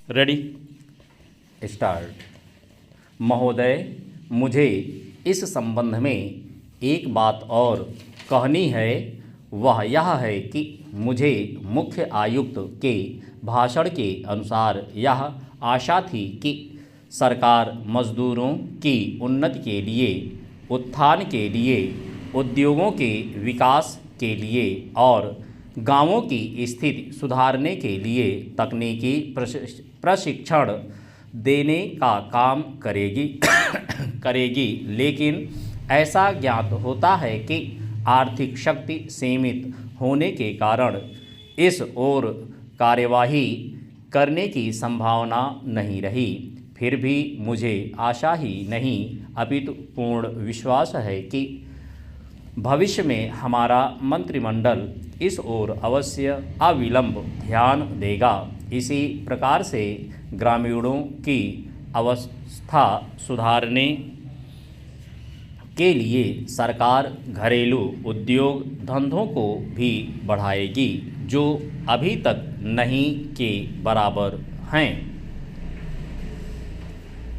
Ready start. महोदय, मुझे इस संबंध में एक बात और कहनी है। वह यह है कि मुझे मुख्य आयुक्त के भाषण के अनुसार यह आशा थी कि सरकार मजदूरों की उन्नति के लिए, उत्थान के लिए, उद्योगों के विकास के लिए और गांवों की स्थिति सुधारने के लिए तकनीकी प्रशिक्षण देने का काम करेगी। लेकिन ऐसा ज्ञात होता है कि आर्थिक शक्ति सीमित होने के कारण इस ओर कार्यवाही करने की संभावना नहीं रही। फिर भी मुझे आशा ही नहीं अपितु पूर्ण विश्वास है कि भविष्य में हमारा मंत्रिमंडल इस ओर अवश्य अविलंब ध्यान देगा। इसी प्रकार से ग्रामीणों की अवस्था सुधारने के लिए सरकार घरेलू उद्योग धंधों को भी बढ़ाएगी जो अभी तक नहीं के बराबर हैं।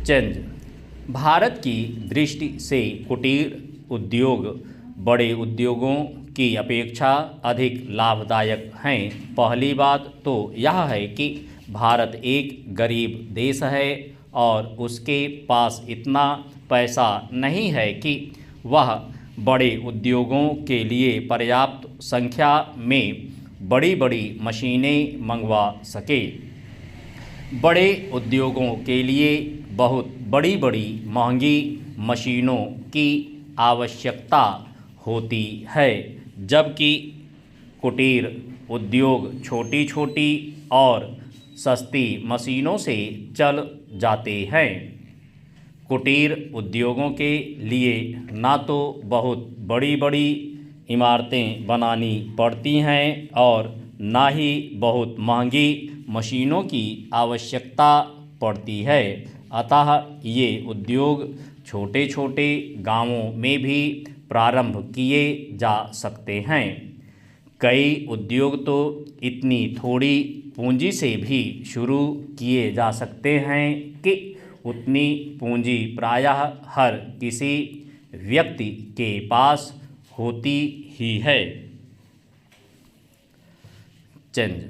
चेंज। भारत की दृष्टि से कुटीर उद्योग बड़े उद्योगों की अपेक्षा अधिक लाभदायक हैं। पहली बात तो यह है कि भारत एक गरीब देश है और उसके पास इतना पैसा नहीं है कि वह बड़े उद्योगों के लिए पर्याप्त संख्या में बड़ी बड़ी मशीनें मंगवा सके। बड़े उद्योगों के लिए बहुत बड़ी बड़ी महंगी मशीनों की आवश्यकता होती है, जबकि कुटीर उद्योग छोटी छोटी और सस्ती मशीनों से चल जाते हैं। कुटीर उद्योगों के लिए ना तो बहुत बड़ी बड़ी इमारतें बनानी पड़ती हैं और ना ही बहुत महंगी मशीनों की आवश्यकता पड़ती है। अतः ये उद्योग छोटे छोटे गांवों में भी प्रारंभ किए जा सकते हैं। कई उद्योग तो इतनी थोड़ी पूंजी से भी शुरू किए जा सकते हैं कि उतनी पूंजी प्रायः हर किसी व्यक्ति के पास होती ही है। चेंज।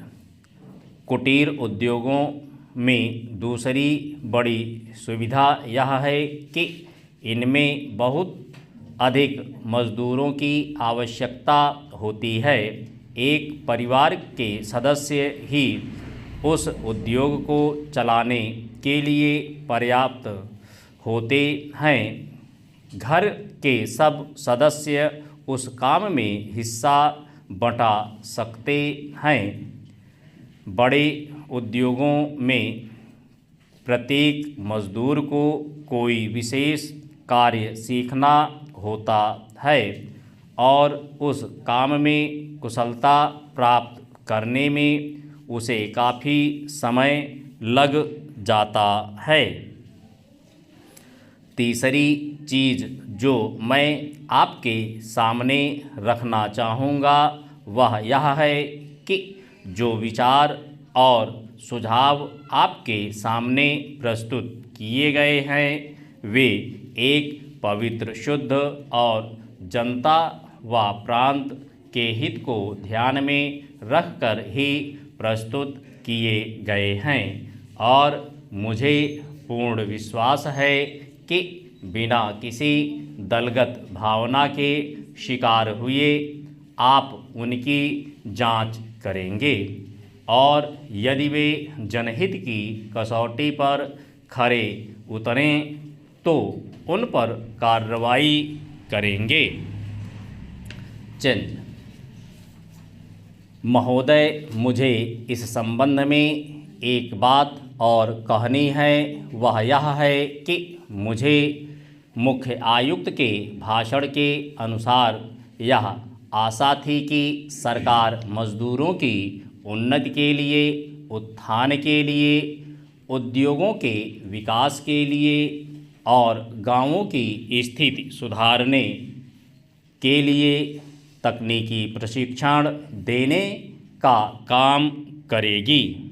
कुटीर उद्योगों में दूसरी बड़ी सुविधा यह है कि इनमें बहुत अधिक मजदूरों की आवश्यकता होती है। एक परिवार के सदस्य ही उस उद्योग को चलाने के लिए पर्याप्त होते हैं। घर के सब सदस्य उस काम में हिस्सा बंटा सकते हैं। बड़े उद्योगों में प्रत्येक मजदूर को कोई विशेष कार्य सीखना होता है और उस काम में कुशलता प्राप्त करने में उसे काफ़ी समय लग जाता है। तीसरी चीज़ जो मैं आपके सामने रखना चाहूँगा वह यह है कि जो विचार और सुझाव आपके सामने प्रस्तुत किए गए हैं वे एक पवित्र, शुद्ध और जनता व प्रांत के हित को ध्यान में रखकर ही प्रस्तुत किए गए हैं और मुझे पूर्ण विश्वास है कि बिना किसी दलगत भावना के शिकार हुए आप उनकी जांच करेंगे और यदि वे जनहित की कसौटी पर खरे उतरें तो उन पर कार्रवाई करेंगे। चेंज। महोदय, मुझे इस संबंध में एक बात और कहनी है। वह यह है कि मुझे मुख्य आयुक्त के भाषण के अनुसार यह आशा थी कि सरकार मजदूरों की उन्नति के लिए, उत्थान के लिए, उद्योगों के विकास के लिए और गांवों की स्थिति सुधारने के लिए तकनीकी प्रशिक्षण देने का काम करेगी।